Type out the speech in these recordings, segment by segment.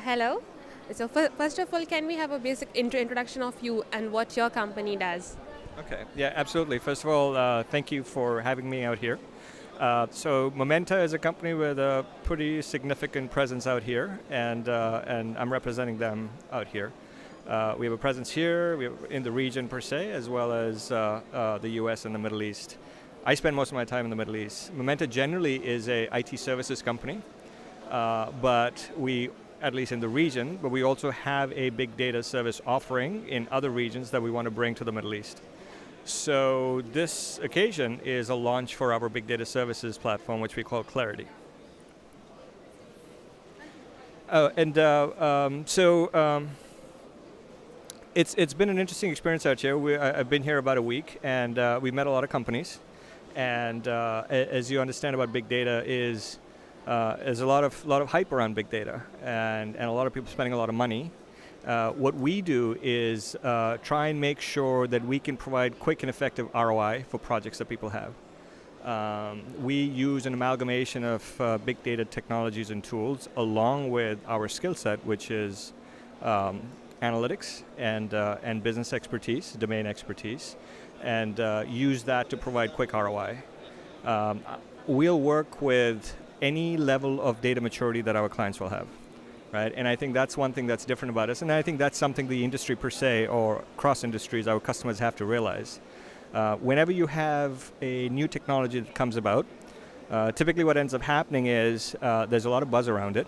Hello. So first of all, can we have a basic introduction of you and what your company does? Okay, yeah, absolutely. First of all, thank you for having me out here. So Momenta is a company with a pretty significant presence out here, and I'm representing them out here. We have a presence here, we have in the region per se, as well as the U.S. and the Middle East. I spend most of my time in the Middle East. Momenta generally is a IT services company, but we, at least in the region, but we also have a big data service offering in other regions that we want to bring to the Middle East. So this occasion is a launch for our big data services platform, which we call Clarity. It's been an interesting experience out here. I've been here about a week, and we met a lot of companies. And as you understand about big data, there's a lot of hype around big data, and a lot of people spending a lot of money. What we do is try and make sure that we can provide quick and effective ROI for projects that people have. We use an amalgamation of big data technologies and tools along with our skill set, which is analytics and business expertise, domain expertise, and use that to provide quick ROI. We'll work with any level of data maturity that our clients will have. Right, and I think that's one thing that's different about us, and I think that's something the industry per se, or cross industries, our customers have to realize. Whenever you have a new technology that comes about, typically what ends up happening is there's a lot of buzz around it,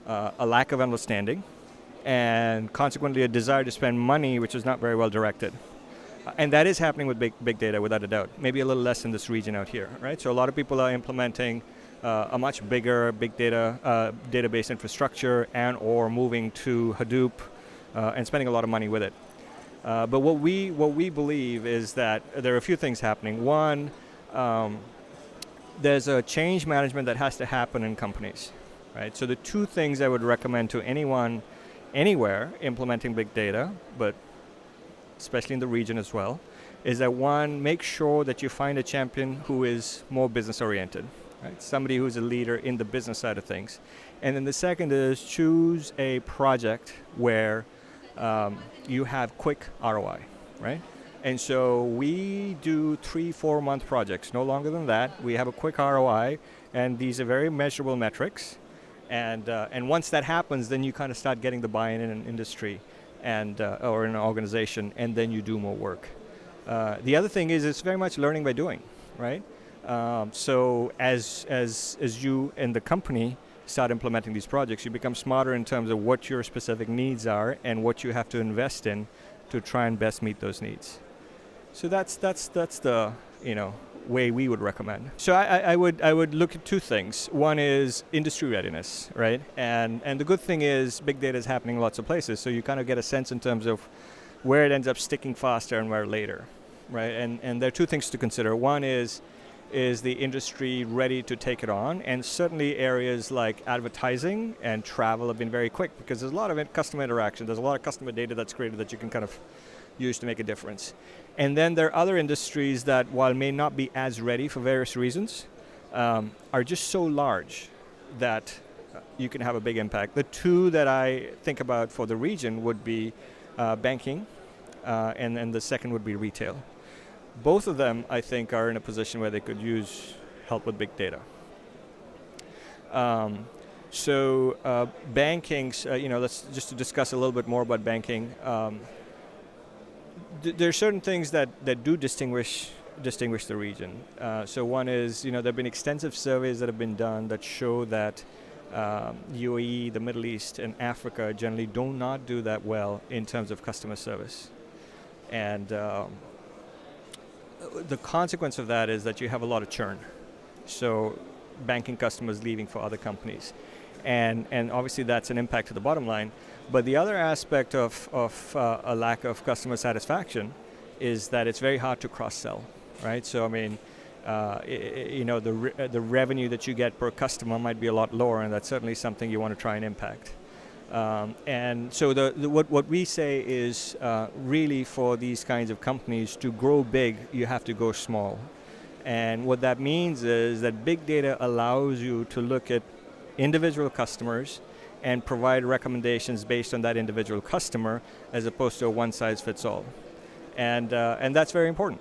a lack of understanding, and consequently a desire to spend money which is not very well directed. And that is happening with big data, without a doubt. Maybe a little less in this region out here, right? So a lot of people are implementing a much bigger big data database infrastructure and or moving to Hadoop and spending a lot of money with it. But what we believe is that there are a few things happening. One, there's a change management that has to happen in companies, right? So the two things I would recommend to anyone, anywhere implementing big data, but especially in the region as well, is that one, make sure that you find a champion who is more business oriented. Right? Somebody who's a leader in the business side of things. And then the second is choose a project where you have quick ROI, right? And so we do 3-4 month projects, no longer than that. We have a quick ROI, and these are very measurable metrics. And once that happens, then you kind of start getting the buy-in in an industry and or in an organization, and then you do more work. The other thing is it's very much learning by doing, right? So as you and the company start implementing these projects, you become smarter in terms of what your specific needs are and what you have to invest in to try and best meet those needs. So that's the way we would recommend. So I would look at two things. One is industry readiness, right? And the good thing is big data is happening in lots of places, so you kind of get a sense in terms of where it ends up sticking faster and where later, right? And there are two things to consider. One is the industry ready to take it on? And certainly areas like advertising and travel have been very quick because there's a lot of customer interaction. There's a lot of customer data that's created that you can kind of use to make a difference. And then there are other industries that, while may not be as ready for various reasons, are just so large that you can have a big impact. The two that I think about for the region would be banking, and the second would be retail. Both of them, I think, are in a position where they could use help with big data. Banking, let's just to discuss a little bit more about banking. There are certain things that do distinguish the region. So one is, there have been extensive surveys that have been done that show that UAE, the Middle East, and Africa generally do not do that well in terms of customer service. And the consequence of that is that you have a lot of churn. So banking customers leaving for other companies. And obviously that's an impact to the bottom line. But the other aspect of a lack of customer satisfaction is that it's very hard to cross-sell, right? So I mean, the revenue that you get per customer might be a lot lower, and that's certainly something you want to try and impact. And so what we say is really for these kinds of companies to grow big, you have to go small. And what that means is that big data allows you to look at individual customers and provide recommendations based on that individual customer as opposed to a one-size-fits-all. And that's very important.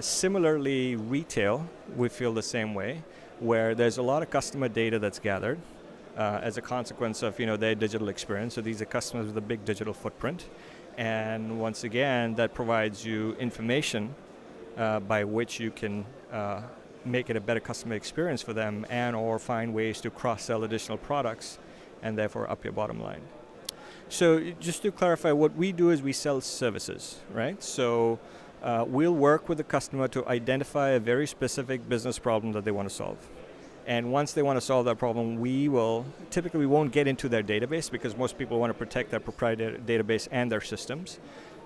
Similarly, retail, we feel the same way, where there's a lot of customer data that's gathered as a consequence of their digital experience. So these are customers with a big digital footprint. And once again, that provides you information by which you can make it a better customer experience for them and or find ways to cross-sell additional products and therefore up your bottom line. So just to clarify, what we do is we sell services, right? So we'll work with the customer to identify a very specific business problem that they want to solve. And once they want to solve that problem, we won't get into their database because most people want to protect their proprietary database and their systems.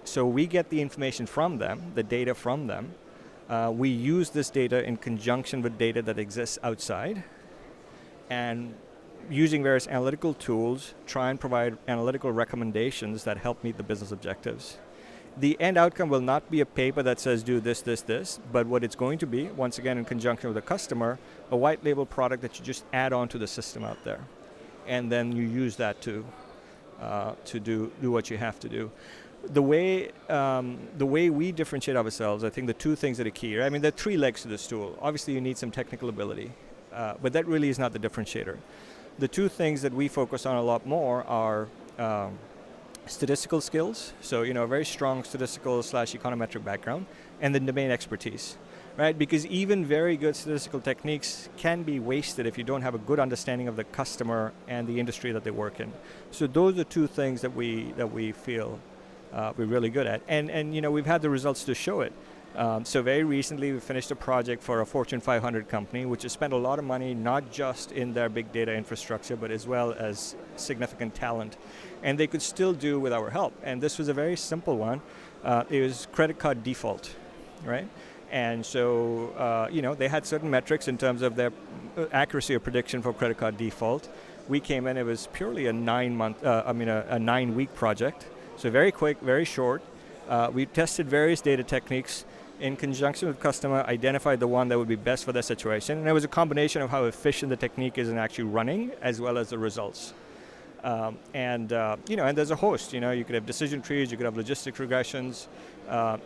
So we get the information from them, the data from them. We use this data in conjunction with data that exists outside, and using various analytical tools, try and provide analytical recommendations that help meet the business objectives. The end outcome will not be a paper that says do this, this, this, but what it's going to be, once again in conjunction with the customer, a white label product that you just add on to the system out there. And then you use that to do what you have to do. The way we differentiate ourselves, I think the two things that are key, right? I mean, there are three legs to the stool. Obviously, you need some technical ability, but that really is not the differentiator. The two things that we focus on a lot more are statistical skills, so a very strong statistical / econometric background, and then domain expertise, right? Because even very good statistical techniques can be wasted if you don't have a good understanding of the customer and the industry that they work in. So those are two things that we feel we're really good at, and we've had the results to show it. So very recently we finished a project for a Fortune 500 company which has spent a lot of money not just in their big data infrastructure but as well as significant talent, and they could still do with our help. And this was a very simple one. It was credit card default, right? And so they had certain metrics in terms of their accuracy of prediction for credit card default. We came in, it was purely a 9-week project, so very quick, very short. We tested various data techniques in conjunction with customer, identified the one that would be best for their situation, and it was a combination of how efficient the technique is in actually running as well as the results. And there's a host. You could have decision trees, you could have logistic regressions,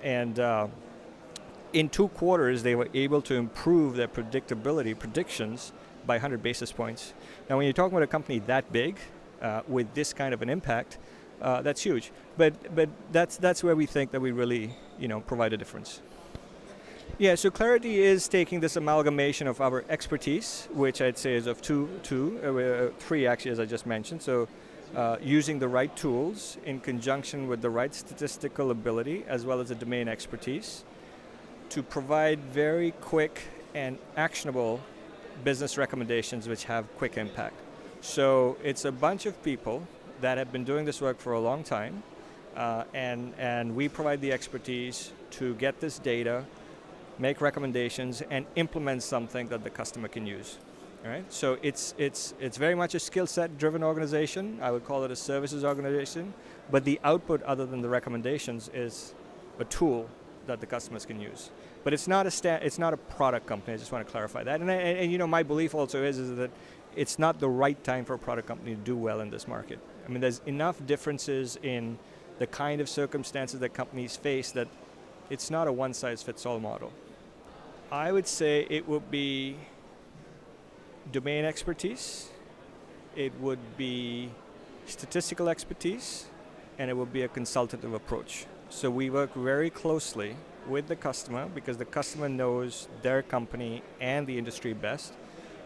and in 2 quarters they were able to improve their predictions by 100 basis points. Now, when you're talking about a company that big with this kind of an impact, that's huge. But that's where we think that we really provide a difference. Yeah, so Clarity is taking this amalgamation of our expertise, which I'd say is of three actually, as I just mentioned. So using the right tools in conjunction with the right statistical ability as well as the domain expertise to provide very quick and actionable business recommendations which have quick impact. So it's a bunch of people that have been doing this work for a long time, and we provide the expertise to get this data, make recommendations, and implement something that the customer can use. All right? So it's very much a skill set driven organization. I would call it a services organization, but the output other than the recommendations is a tool that the customers can use. But it's not a product company. I just want to clarify that. And my belief also is that it's not the right time for a product company to do well in this market. I mean, there's enough differences in the kind of circumstances that companies face that it's not a one-size-fits-all model. I would say it would be domain expertise, it would be statistical expertise, and it would be a consultative approach. So we work very closely with the customer because the customer knows their company and the industry best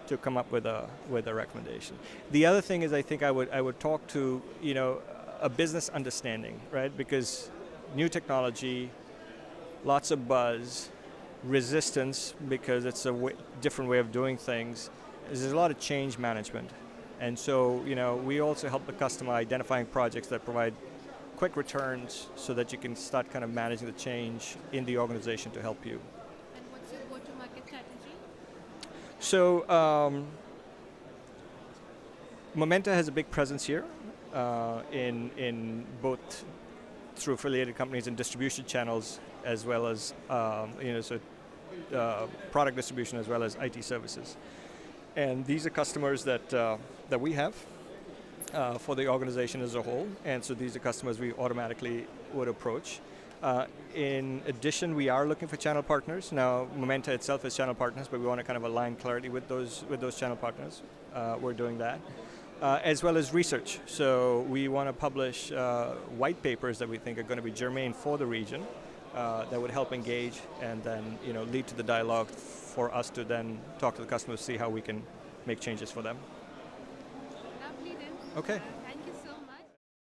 to come up with a recommendation. The other thing is I think I would talk to a business understanding, right? Because new technology, lots of buzz, resistance because it's a different way of doing things. There's a lot of change management, and so we also help the customer identifying projects that provide quick returns so that you can start kind of managing the change in the organization to help you. And what's your go-to-market strategy? So Momenta has a big presence here in both through affiliated companies and distribution channels, as well as product distribution as well as IT services. And these are customers that we have, for the organization as a whole, and so these are customers we automatically would approach. In addition, we are looking for channel partners. Now, Momenta itself is channel partners, but we want to kind of align clarity with those channel partners. We're doing that, as well as research. So we want to publish white papers that we think are going to be germane for the region, that would help engage and then lead to the dialogue for us to then talk to the customers, see how we can make changes for them. Lovely then. Okay.